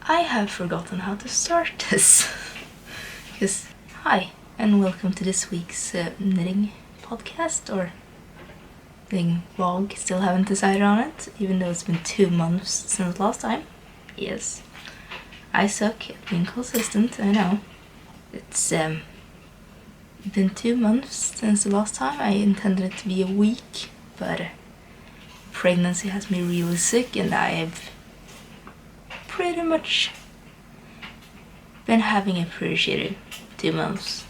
I have forgotten how to start this. Because, hi, and welcome to this week's knitting podcast, or knitting vlog. Still haven't decided on it, even though it's been 2 months since last time. Yes, I suck at being consistent, I know. It's been 2 months since the last time. I intended it to be a week, but pregnancy has me really sick, and I've pretty much been having a pretty shitty 2 months.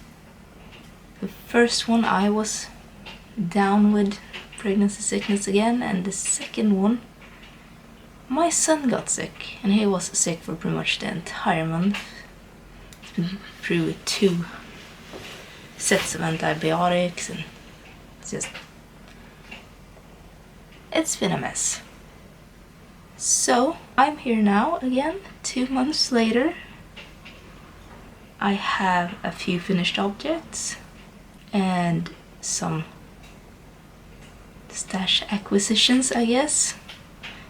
The first one I was down with pregnancy sickness again, and the second one my son got sick, and he was sick for pretty much the entire month. He's been through 2 sets of antibiotics, and it's been a mess. So I'm here now again, 2 months later. I have a few finished objects and some stash acquisitions, I guess,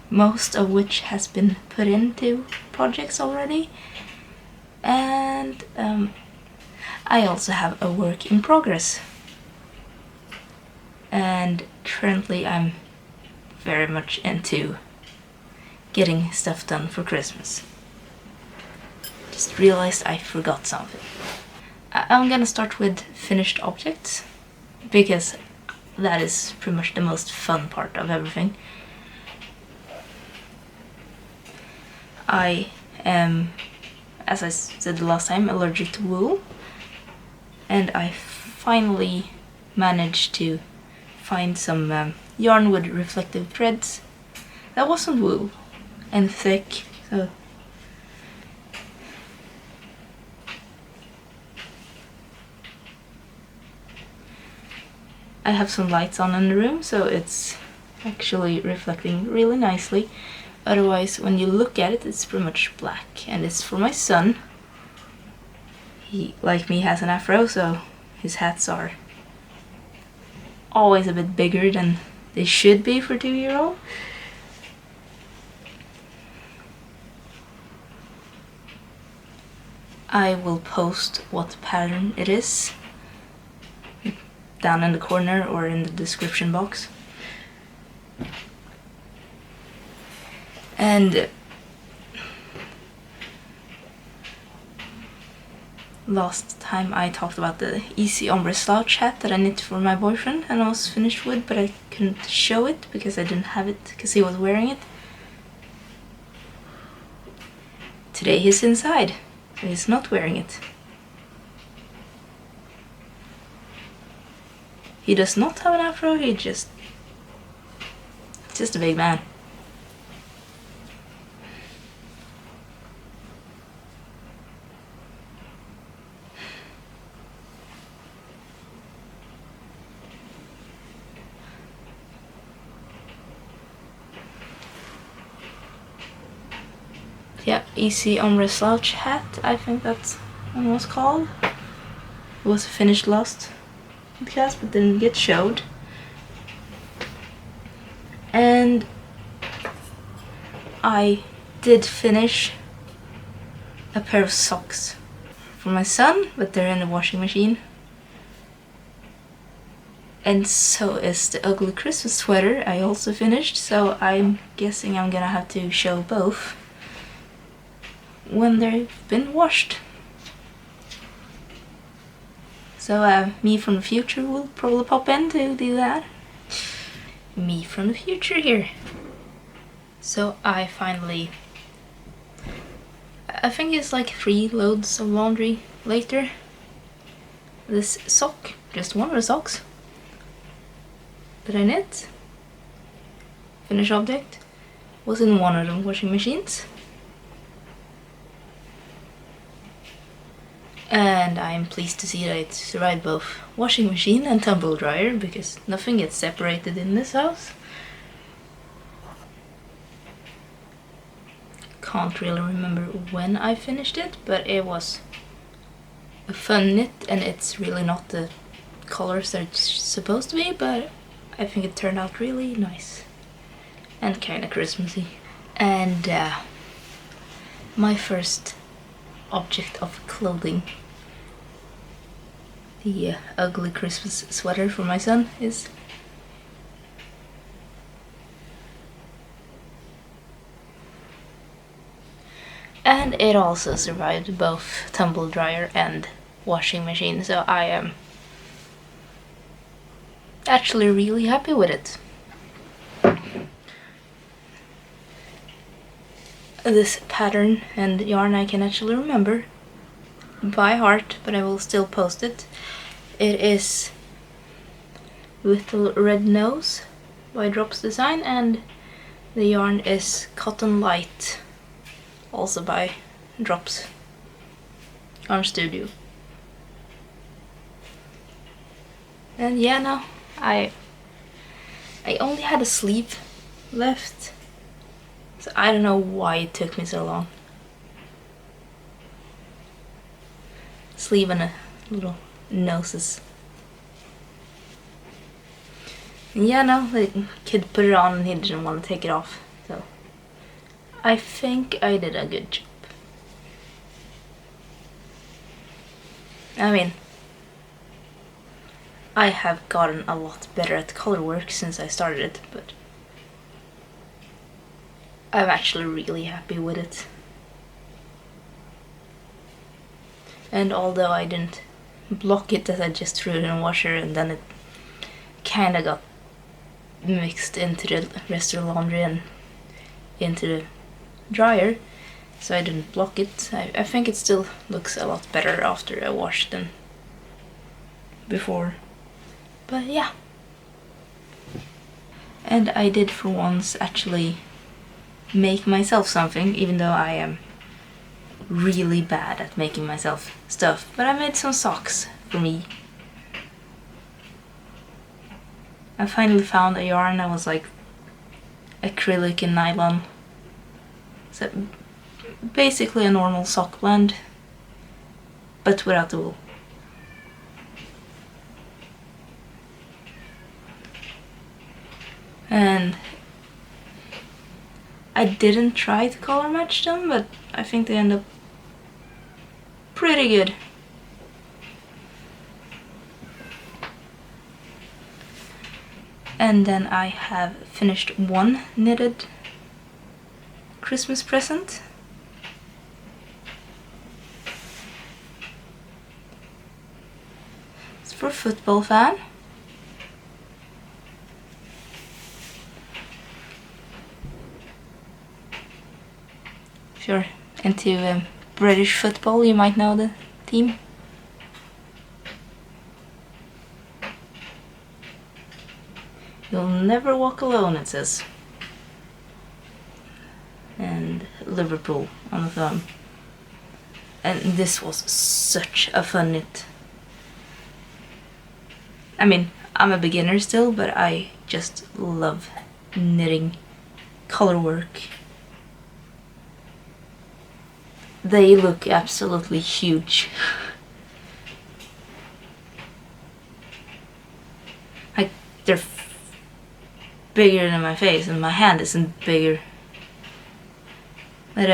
most of which has been put into projects already. And I also have a work in progress. And currently I'm very much into getting stuff done for Christmas. Just realized I forgot something. I'm gonna start with finished objects, because that is pretty much the most fun part of everything. I am, as I said the last time, allergic to wool, and I finally managed to find some yarn with reflective threads that wasn't wool and thick, so I have some lights on in the room, so it's actually reflecting really nicely. Otherwise, when you look at it, it's pretty much black, and it's for my son. He, like me, has an afro, so his hats are always a bit bigger than they should be for a 2-year-old. I will post what pattern it is down in the corner or in the description box. And last time I talked about the easy ombre slouch hat that I knit for my boyfriend and I was finished with, but I couldn't show it because I didn't have it because he was wearing it. Today he's inside, so he's not wearing it. He does not have an afro, he's just a big man. Yeah, easy ombre slouch hat, I think that's what it was called. It was finished last class, but didn't get showed. And I did finish a pair of socks for my son, but they're in the washing machine. And so is the ugly Christmas sweater I also finished, so I'm guessing I'm gonna have to show both when they've been washed. So me from the future will probably pop in to do that. Me from the future here. So I think it's like 3 loads of laundry later. This sock, just one of the socks that I knit, finished object, was in one of the washing machines. And I'm pleased to see that it survived both washing machine and tumble dryer, because nothing gets separated in this house. Can't really remember when I finished it, but it was a fun knit, and it's really not the colors that it's supposed to be, but I think it turned out really nice and kind of Christmassy. And my first object of clothing. The ugly Christmas sweater for my son is. And it also survived both tumble dryer and washing machine, so I am actually really happy with it. This pattern and yarn I can actually remember by heart, but I will still post it. It is Little Red Nose by Drops Design, and the yarn is Cotton Light, also by Drops Yarn Studio. And yeah, no, I only had a sleeve left, so I don't know why it took me so long. Sleeve and a little noses. And yeah, no, the kid put it on and he didn't want to take it off, so I think I did a good job. I mean, I have gotten a lot better at color work since I started it, but I'm actually really happy with it. And although I didn't block it, as I just threw it in a washer and then it kinda got mixed into the rest of the laundry and into the dryer, so I didn't block it. I think it still looks a lot better after I washed than before. But yeah. And I did for once actually make myself something, even though I am really bad at making myself stuff. But I made some socks for me. I finally found a yarn that was like acrylic and nylon. So basically a normal sock blend, but without the wool. And I didn't try to color match them, but I think they end up pretty good. And then I have finished one knitted Christmas present. It's for a football fan. If you're into British football, you might know the team. You'll never walk alone, it says. And Liverpool on the thumb. And this was such a fun knit. I mean, I'm a beginner still, but I just love knitting color work. They look absolutely huge. Like, they're bigger than my face, and my hand isn't bigger. But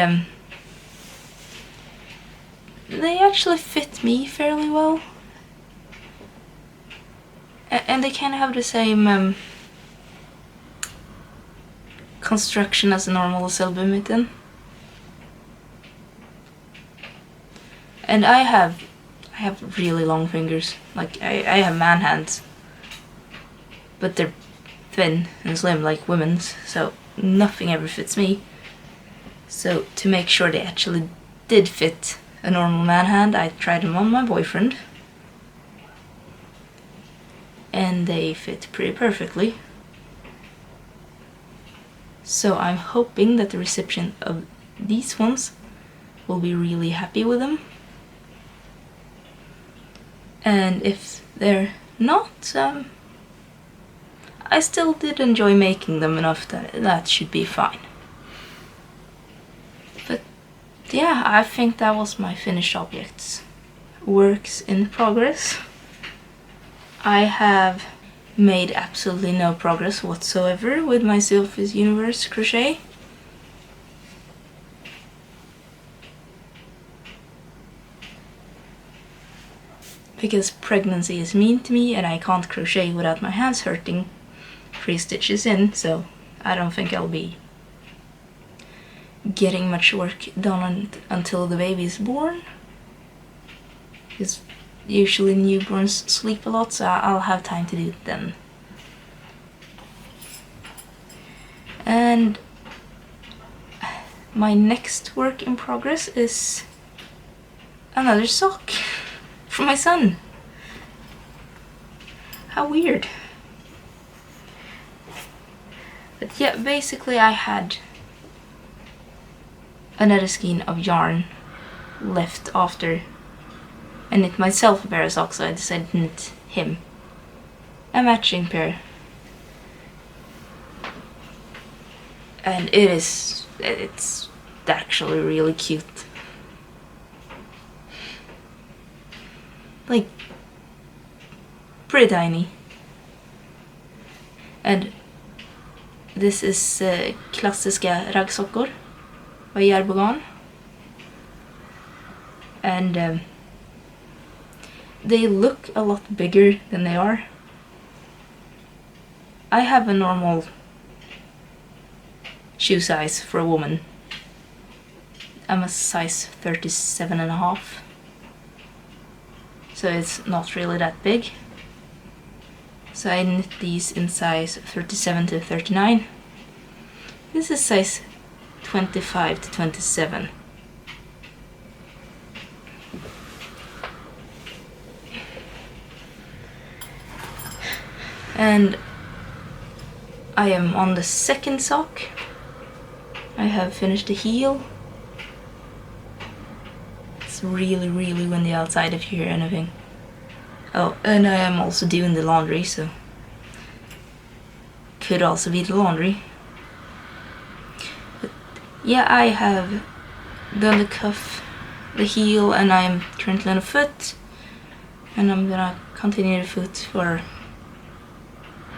they actually fit me fairly well. And they kind of have the same construction as a normal Selby mitten. And I have really long fingers. Like, I have man hands. But they're thin and slim like women's, so nothing ever fits me. So to make sure they actually did fit a normal man hand, I tried them on my boyfriend. And they fit pretty perfectly. So I'm hoping that the recipient of these ones will be really happy with them. And if they're not, I still did enjoy making them enough that should be fine. But yeah, I think that was my finished objects. Works in progress. I have made absolutely no progress whatsoever with my Sophies Universe crochet. because pregnancy is mean to me and I can't crochet without my hands hurting 3 stitches in, so I don't think I'll be getting much work done until the baby is born. Because usually newborns sleep a lot, so I'll have time to do it then. And my next work in progress is another sock for my son. How weird. But yeah, basically I had another skein of yarn left after I knit myself a pair of socks, so I decided to knit him a matching pair. And it's actually really cute. Like, pretty tiny. And this is Klassiska raggsockor by Järbo. And they look a lot bigger than they are. I have a normal shoe size for a woman. I'm a size 37.5, so it's not really that big. So I knit these in size 37 to 39. This is size 25 to 27. And I am on the second sock. I have finished the heel. It's really, really windy outside if you hear anything. Oh, and I am also doing the laundry, so could also be the laundry. But yeah, I have done the cuff, the heel, and I'm currently on the foot. And I'm gonna continue the foot for,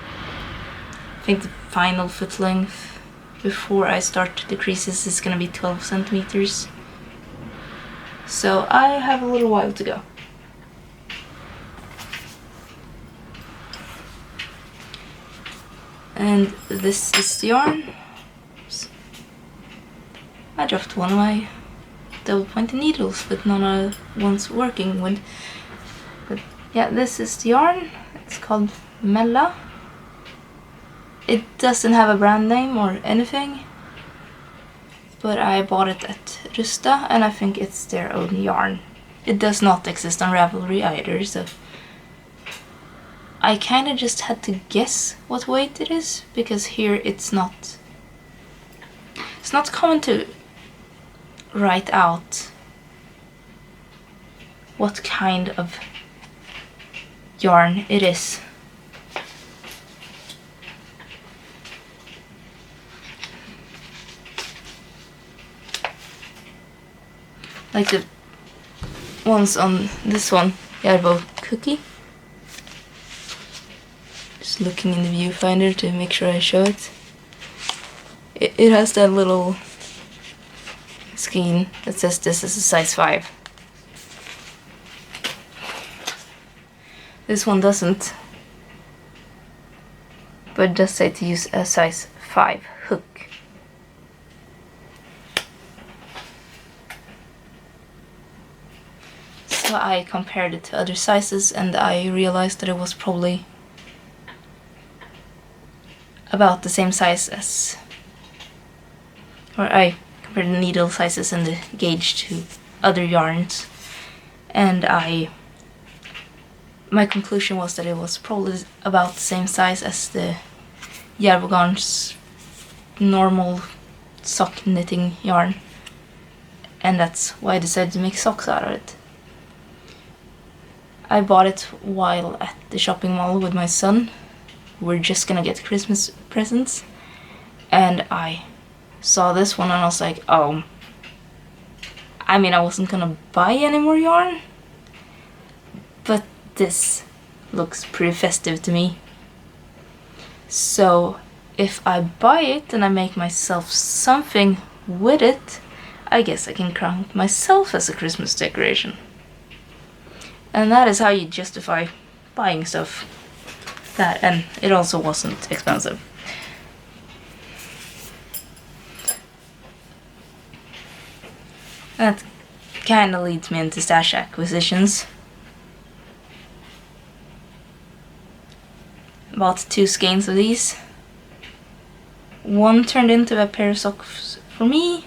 I think the final foot length before I start the creases is gonna be 12 centimeters. So I have a little while to go. And this is the yarn. Oops. I dropped one of my double pointed needles, but none of one's working with. But yeah, this is the yarn. It's called Mella. It doesn't have a brand name or anything, but I bought it at Rusta and I think it's their own yarn. It does not exist on Ravelry either, so I kind of just had to guess what weight it is, because here it's not common to write out what kind of yarn it is. Like the ones on this one, Järbo cookie. Just looking in the viewfinder to make sure I show it. It has that little skein that says this is a size 5. This one doesn't, but it does say to use a size 5 hook. So I compared it to other sizes and I realized that it was probably about the same size as, or I compared the needle sizes and the gauge to other yarns, and my conclusion was that it was probably about the same size as the Järbo's normal sock knitting yarn, and that's why I decided to make socks out of it. I bought it while at the shopping mall with my son. We're just gonna get Christmas presents, and I saw this one and I was like, oh, I mean, I wasn't gonna buy any more yarn, but this looks pretty festive to me. So if I buy it and I make myself something with it, I guess I can crown myself as a Christmas decoration. And that is how you justify buying stuff. That, and it also wasn't expensive. That kind of leads me into stash acquisitions. Bought 2 skeins of these. One turned into a pair of socks for me.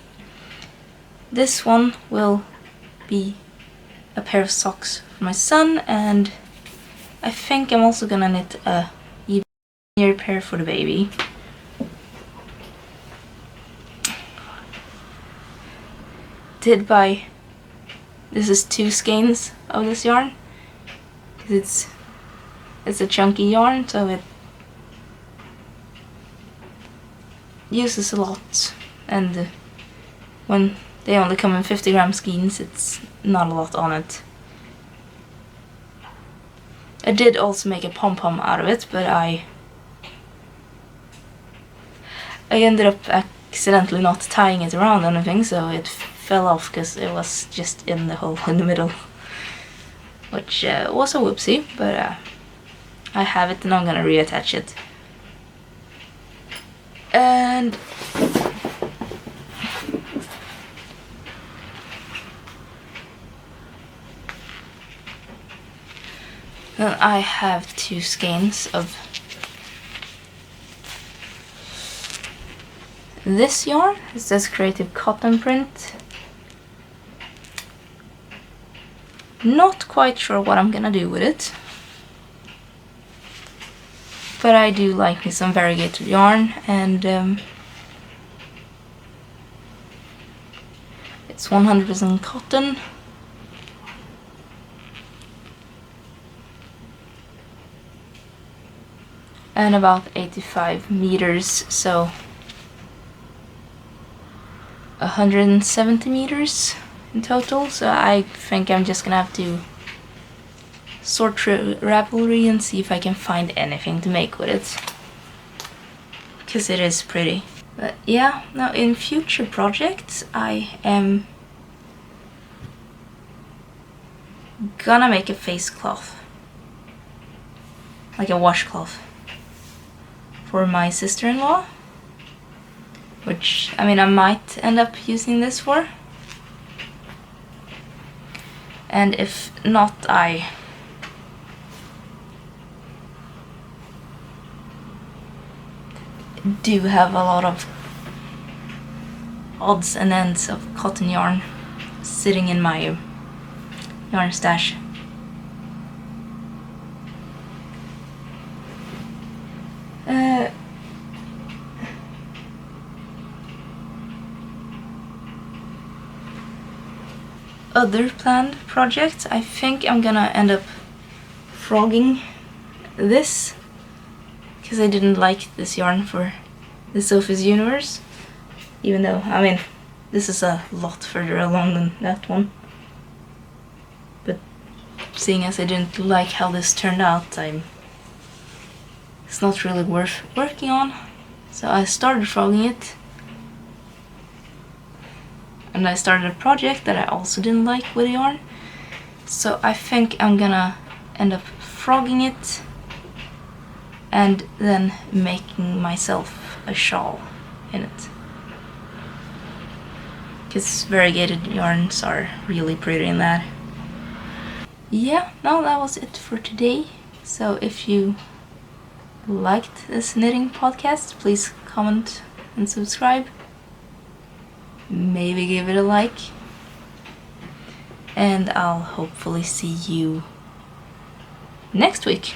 This one will be a pair of socks for my son, and I think I'm also gonna knit a even pair for the baby. Did buy, this is 2 skeins of this yarn, because it's a chunky yarn, so it uses a lot, and when they only come in 50-gram skeins, it's not a lot on it. I did also make a pom-pom out of it, but I ended up accidentally not tying it around anything, so it fell off because it was just in the hole in the middle, which was a whoopsie, but I have it and I'm gonna reattach it. And then I have 2 skeins of this yarn. It says Creative Cotton Print. Not quite sure what I'm gonna do with it, but I do like me some variegated yarn, and it's 100% cotton. And about 85 meters, so 170 meters in total. So I think I'm just gonna have to sort through Ravelry and see if I can find anything to make with it, because it is pretty. But yeah, now in future projects I am gonna make a face cloth, like a washcloth, for my sister-in-law, which, I mean, I might end up using this for. And if not, I do have a lot of odds and ends of cotton yarn sitting in my yarn stash. Other planned projects, I think I'm gonna end up frogging this, because I didn't like this yarn for the Sophies universe, even though, I mean, this is a lot further along than that one. But seeing as I didn't like how this turned out, it's not really worth working on. So I started frogging it, and I started a project that I also didn't like with the yarn. So I think I'm gonna end up frogging it and then making myself a shawl in it, because variegated yarns are really pretty in that. Yeah, no, that was it for today. So if you liked this knitting podcast, please comment and subscribe. Maybe give it a like. And I'll hopefully see you next week.